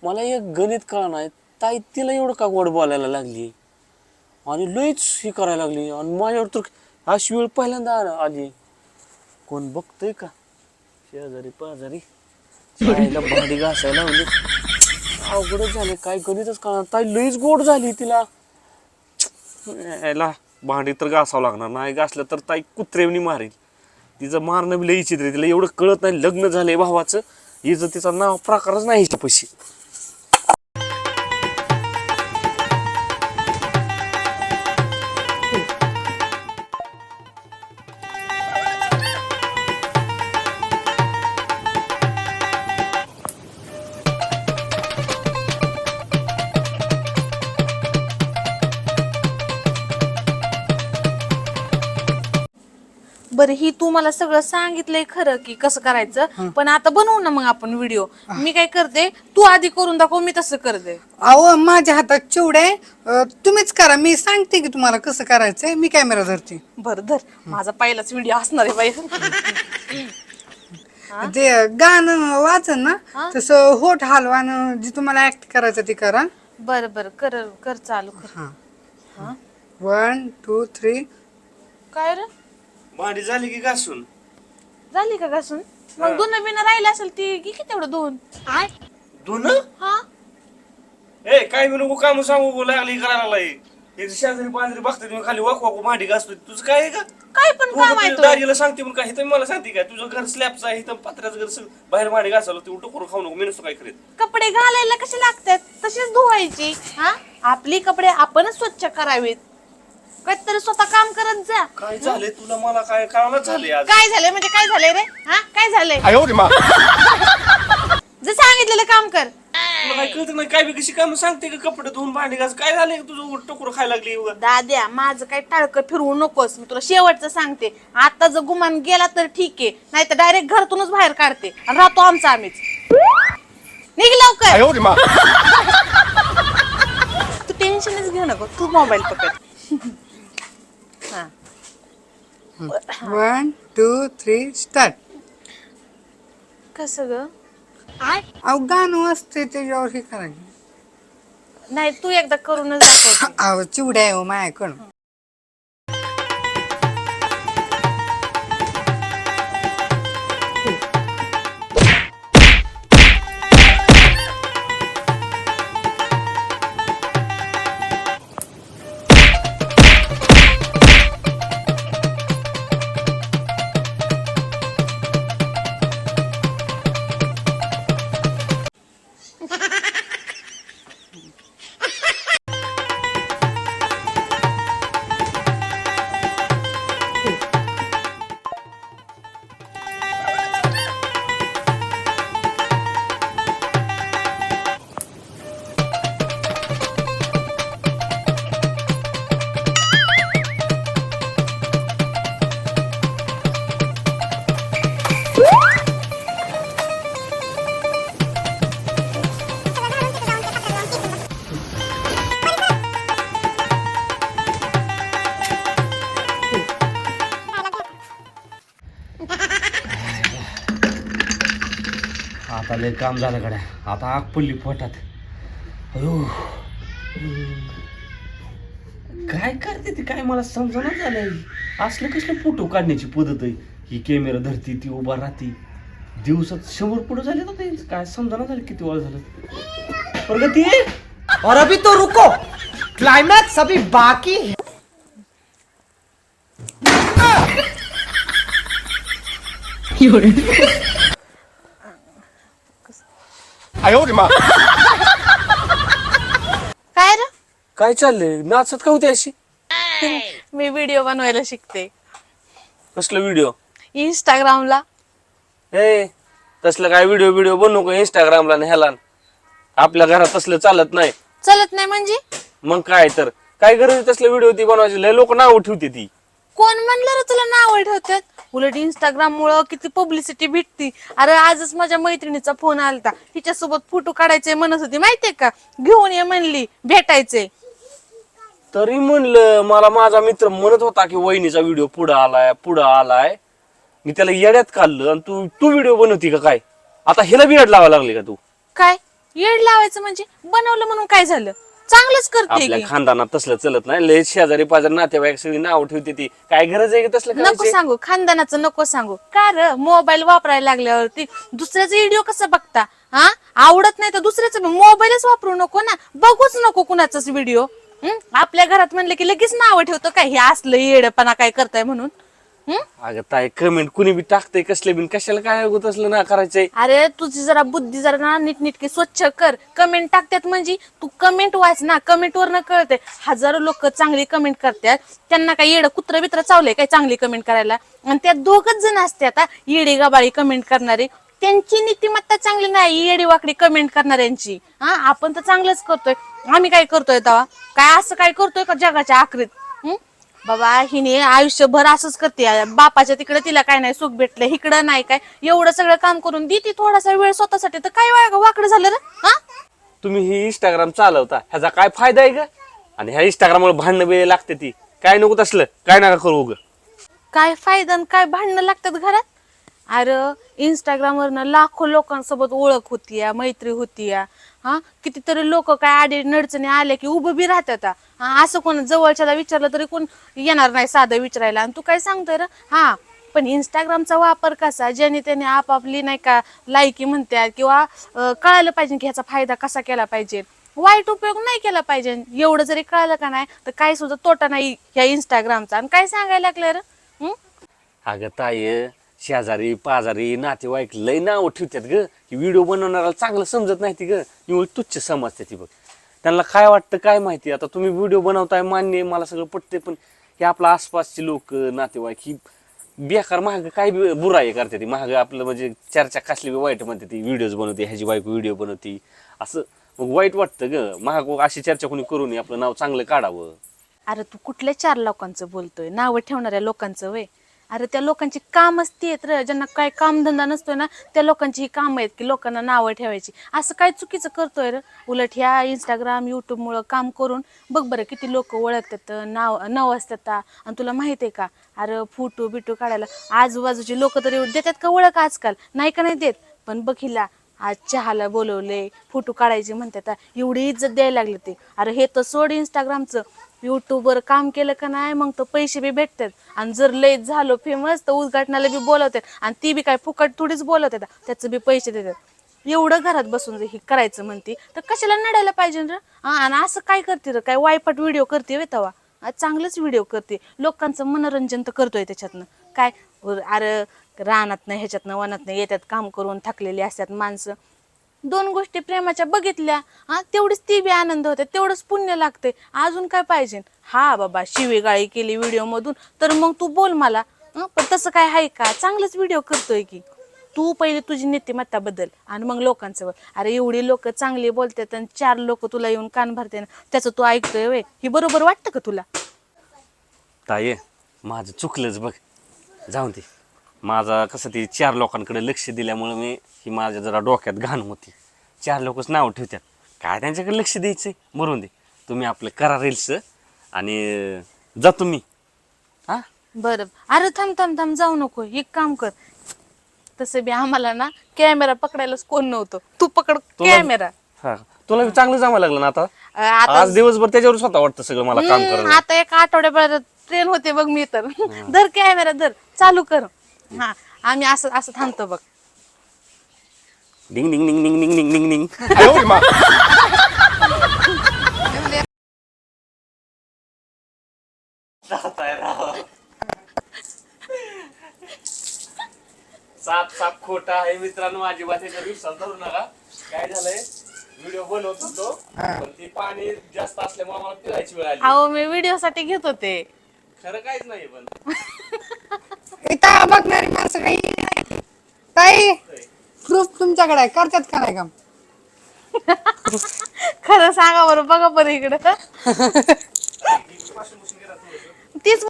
मला एक गणित कळणार नाही, ताई तिला एवढं का गोड बोलायला लागली आणि लईच हे करायला लागली आणि माझ्यावर तर अशी वेळ पहिल्यांदा आली. कोण बघतोय का? शेजारी पाजारी आईला भांडी घासायला लावली. अवघडच झाले, काय गणितच कळणार. ताई लईच गोड झाली, तिला यायला भांडी तर घासावं लागणार, नाही घासलं तर ताई कुत्रेवणी मारेल. तिचं मारणं बी लई चित्र, तिला एवढं कळत नाही. लग्न झालंय भावाचं, हिचं तिचं नाव प्रकारच नाही हिच्या पैसे. बरं, ही तू मला सगळं सांगितलंय खरं की कसं करायचं, पण आता बनवू ना मग आपण व्हिडिओ. मी काय करते, तू आधी करून दाखव, मी तसं करते. अहो माझ्या हातात चिवडे आहे, तुम्हीच करा. मी सांगते की तुम्हाला कसं करायचंय. मी कॅमेरा धरते. बरं धर, माझा पहिलाच व्हिडिओ असणार आहे बाई. ते गाणं वाचन ना तसं होठ हलवानं जे तुम्हाला ऍक्ट करायचं ते करा. बरं बरं, कर चालू कर. हा 1 2 3. काय रे, भांडी झाली की घासून? झाली का घासून? मग धुणं बिणं राहिलं असेल ती घे की तेवढं धुवून. धुणं? हा ए काय मी नको काम सांगू लागली करायला लागलाय. एक शेजारी पाजारी बघते तुम्ही खाली वाकू वाकू भांडी घासतो. तुझं काय आहे का? काय पण काम आहे तू तुझं? दाजीला सांगते म्हणून काय तर मला सांगते काय? तुझं घर स्लॅबचं आहे, इथं पत्र्याचं घर बाहेर भांडी घासायला तू टोकरून खाऊ नको. मी नसतो काय करेल. कपडे घालायला कसे लागतात तशीच धुवायची. हा, आपली कपडे आपणच स्वच्छ करावेत. काहीतरी स्वतः काम करत जा. काय झालंय तुला? मला काय कळायलाच झालंय आज. काय झालंय म्हणजे काय झालंय रे? हा, काय झालंय? जे सांगितलेलं काम कर. तुला काय कळत नाही? काय बी कशी काम सांगते का? कपडे धुवून भांडी घास. काय झालंय तुझं टोकरून खायला लागली उगा? दाद्या, माझं काही टाळकं फिरवू नकोस. मी तुला शेवटचं सांगते, आता जर गुमान गेला तर ठीक आहे, नाही तर डायरेक्ट घरातूनच बाहेर काढते आणि राहतो आमचा आम्हीच. निघ लवकर. तू टेन्शनच घेऊ नको, तू मोबाईल पकड. हा 1 2 3 स्टार्ट. कसं ग? अहो गाणं असते त्याच्यावर हे करायचं. नाही, तू एकदा करूनच दाखव. अहो चिवड्या आहे हो माझ्याकडं. आता लय काम झालं गड्या. आता आग पडली पोटात. अयो, काय करते ती? काय मला समजणं झालंय. असलं कसलं फोटो काढण्याची पद्धत आहे ही? कॅमेरा धरती, ती उभा राहती. दिवसात 100 फोटो झाले तर ते काय समजणं झालं किती वेळ झालं. प्रगती. और अभी तो रुको, क्लाइमैक्स अभी बाकी है. काय रे? काय चाललंय? नाचत का होती अशी? मी व्हिडिओ बनवायला शिकते कसलं व्हिडिओ? इंस्टाग्रामला. ए तसलं काय व्हिडिओ व्हिडिओ बनवू नको इंस्टाग्रामला आणि ह्याला. आपल्या घरात तसलं चालत नाही. चलत नाही म्हणजे? मग काय तर काय गरज तसलं व्हिडिओ ती बनवायची? लय लोक नाव ठेवते ती. कोण म्हणलं रे तुला नाव ठेवतात? उलट इंस्टाग्राम मुळे किती पब्लिसिटी भेटती. अरे आजच माझ्या मैत्रिणीचा फोन आलता, तिच्यासोबत फोटो काढायचे म्हणत होती, माहितीये का? घेऊन ये म्हणली, भेटायचे. तरी म्हणलं मला माझा मित्र म्हणत होता की वहिनीचा व्हिडिओ पुढं आलाय. मी त्याला येड्यात काढलं आणि तू व्हिडिओ बनवती का काय? आता ह्याला बी येड लावा लागली का तू? काय येड लावायचं म्हणजे बनवलं म्हणून काय झालं, चांगलंच करते आपल्या की. खानदानात तसलं चलत नाही, लय शेजारी पाजारी नातेवाईक सगळी नाव ठेवते ती, काय गरज आहे का तसलं नको करायची? सांगू खानदानाचं, नको सांगू का र. मोबाईल वापरायला लागल्यावरती दुसऱ्याचा व्हिडिओ कसं बघता? हा, आवडत नाही तर दुसऱ्याचा मोबाईलच वापरू नको ना, बघूच नको कुणाचाच व्हिडिओ. आपल्या घरात म्हणलं की लगेच नाव ठेवतं काय हे असलं येडपणा काय करताय म्हणून. अगं ताई कमेंट कुणी बी टाकतंय कसले बिन, कशाला काय होत असलं ना करायचंय? अरे तुझी जरा बुद्धी जरा ना नीटनीटकी स्वच्छ कर. कमेंट टाकतात म्हणजे तू कमेंट वाच ना, कमेंट वरनं कळते. हजारो लोक चांगली कमेंट करतात, त्यांना काय येडं कुत्र बित्र चावलंय काय चांगली कमेंट करायला? आणि त्यात दोघच जण असते आता येडी गाबाळी कमेंट करणारे, त्यांची नीतिमत्ता चांगली नाही येडी वाकडी कमेंट करणाऱ्यांची. हा, आपण तर चांगलंच करतोय. आम्ही काय करतोय तेव्हा? काय असं काय करतोय का जगाच्या आखरीत? बाबा हिने आयुष्यभर असंच करते, बापाच्या तिकडे तिला काय नाही सुख भेटलं, इकडं नाही काय, एवढं सगळं काम करून दी ती थोडासा वेळ स्वतःसाठी, तर काय वाकडं झालं रे. हा, तुम्ही ही इंस्टाग्राम चालवता, ह्याचा काय फायदा आहे का? आणि ह्या इंस्टाग्राममुळे भांडणं बिळ लागते ती, काय नको तसलं, काय नका करू उगं. काय फायदा आणि काय भांडणं लागतात घरात? अरे इंस्टाग्रामवरनं लाखो लोकांसोबत ओळख होतीया, मैत्री होतीया. हा, कितीतरी लोक काय आडे नडचणी आले की उभं बी राहतात. हा, असं कोण जवळच्याला विचारलं तरी कोण येणार नाही साधं विचारायला. आणि तू काय सांगतोय रे? हा, पण इंस्टाग्रामचा वापर कसा, ज्याने त्याने आपापली नाही का लायकी म्हणतात किंवा कळायला पाहिजे की ह्याचा फायदा कसा केला पाहिजे, वाईट उपयोग नाही केला पाहिजे. एवढं जरी कळालं का नाही तर काय सुद्धा तोटा नाही ह्या इंस्टाग्रामचा. आणि काय सांगायला लागलं रे? अगं ताई शेजारी पाजारी नातेवाईक लय नाव ठेवतात ग, की व्हिडिओ बनवणाऱ्याला चांगलं समजत नाही ती ग, निवड तुच्छ समजते ती बघ. त्यांना काय वाटतं काय माहिती. आता तुम्ही व्हिडिओ बनवताय मान्य आहे, मला सगळं पटते, पण हे आपल्या आसपासचे लोक नातेवाईक ही बेकार महाग काय बुराई करते ती महाग, आपलं म्हणजे चर्चा कसली बी वाईट म्हणते ती, व्हिडिओज बनवते ह्याची बायको व्हिडिओ बनवते असं, मग वाईट वाटतं ग. महाग अशी चर्चा कोणी करू नये, आपलं नाव चांगलं काढावं. अरे तू कुठल्या 4 लोकांचं बोलतोय, नावं ठेवणाऱ्या लोकांचं वय? अरे त्या लोकांची कामच ती आहेत रे, ज्यांना काय कामधंदा नसतोय ना त्या लोकांची ही काम आहेत की लोकांना नावं ठेवायची. असं काय चुकीचं करतोय रे? उलट ह्या इंस्टाग्राम युट्यूबमुळं काम करून बघ बरं किती लोक ओळखतात, नाव असतात. आणि तुला माहित आहे का, अरे फोटो बिटो काढायला आजूबाजूची लोक तरी देतात का ओळख आजकाल? नाही का नाही देत. पण बघ हिला आज चहाला बोलवले, फोटो काढायचे म्हणतात, एवढी इज्जत द्यायला लागले ते. अरे हे तर सोड इंस्टाग्रामचं, युट्यूबवर काम केलं का नाही मग तर पैसे बी भेटतात. आणि जर लय झालो फेमस तर उद्घाटनाला बी बोलवतात, आणि ती बी काय फुकट थोडीच बोलवतात, त्याचं बी पैसे देतात. एवढं घरात बसून जर ही करायचं म्हणते तर कशाला नडायला पाहिजे रे? आणि असं काय करते रे, काय वायपट व्हिडिओ करते वे तवा? चांगलंच व्हिडिओ करते, लोकांचं मनोरंजन तर करतोय त्याच्यातनं. काय अरे रानातनं ह्याच्यातनं वनातनं येतात काम करून थकलेली असतात माणसं, 2 गोष्टी प्रेमाच्या बघितल्या, तेवढीच ती बी आनंद होते, तेवढंच पुण्य लागते. अजून काय पाहिजे? हा बाबा शिवीगाळी केली व्हिडिओ मधून तर मग तू बोल मला, पण तसं काय आहे का? चांगलंच व्हिडिओ करतोय की तू. पहिले तुझी नीतिमत्ता बदल आणि मग लोकांचं. अरे एवढी लोक चांगली बोलतात आणि 4 लोक तुला येऊन कान भरते ना, त्याचं तू ऐकतोय वे? ही बरोबर वाटतं का तुला? ताई माझं चुकलंच बघ, जाऊन दे. माझा कसं ती 4 लोकांकडे लक्ष दिल्यामुळे मी ही माझ्या जरा डोक्यात घाण होती. 4 लोकच नाव ठेवतात, काय त्यांच्याकडे लक्ष द्यायचंय? मरून दे, तुम्ही आपलं करा रील्स आणि जा तुम्ही. हा बरं. अरे थांब थांब थांब, जाऊ नको. एक काम कर, तसं बी आम्हाला ना कॅमेरा पकडायलाच कोण नव्हतं, तू पकड कॅमेरा. हा, तुला चांगलं जमायला लागलं ना आता. आता आज दिवसभर त्याच्यावर स्वतः वाटतं सगळं मला काम करायला. आता 1 आठवड्यापर्यंत ट्रेन होते बघ मी तर. धर कॅमेरा धर, चालू कर. हा, आम्ही असं असं थांबतो बघ. डिंग डिंग डिंग डिंग डिंग डिंग डिंग डिंग. साप साप खोटा आहे मित्रांनो, अजिबात याच्या विश्वास धरू नका. काय झालंय, व्हिडिओ बनवत होतो पण ती पाणी जास्त असल्यामुळे मला पिळायची वेळ आली. अहो मी व्हिडिओ साठी घेत होते. खरं काहीच नाही पण इथं बघणारी माणसं काही नाही. ताई प्रूफ तुमच्याकडे आहे, करतात का नाही काम? खरं सांगा बरं, बघा बरं इकडं.